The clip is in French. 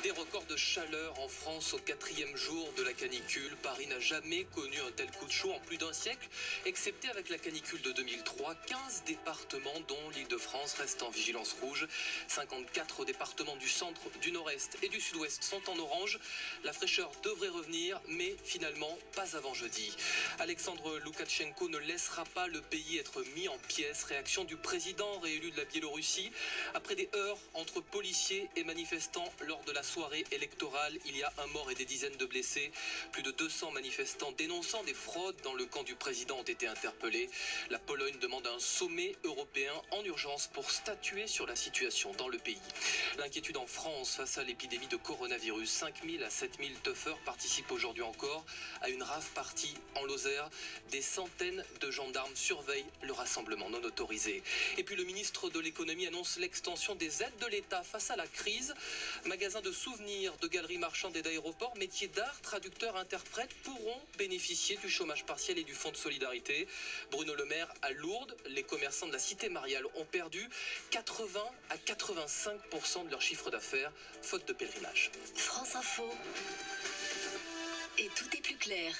Des records de chaleur en France au 4e jour de la canicule. Paris n'a jamais connu un tel coup de chaud en plus d'un siècle, excepté avec la canicule de 2003. 15 départements, dont l'Île-de-France, restent en vigilance rouge. 54 départements du centre, du nord-est et du sud-ouest sont en orange. La fraîcheur devrait revenir, mais finalement pas avant jeudi. Alexandre Loukachenko ne laissera pas le pays être mis en pièces. Réaction du président réélu de la Biélorussie. Après des heurts entre policiers et manifestants lors de la soirée électorale, il y a un mort et des dizaines de blessés. Plus de 200 manifestants dénonçant des fraudes dans le camp du président ont été interpellés. La Pologne demande un sommet européen en urgence pour statuer sur la situation dans le pays. L'inquiétude en France face à l'épidémie de coronavirus. 5000 à 7000 teufeurs participent aujourd'hui encore à une rave party en Lozère. Des centaines de gendarmes surveillent le rassemblement non autorisé. Et puis le ministre de l'économie annonce l'extension des aides de l'État face à la crise. Magasins de souvenirs, de galeries marchandes et d'aéroports, métiers d'art, traducteurs, interprètes pourront bénéficier du chômage partiel et du fonds de solidarité. Bruno Le Maire à Lourdes, les commerçants de la cité mariale ont perdu 80 à 85% de leur chiffre d'affaires, faute de pèlerinage. France Info. Et tout est plus clair.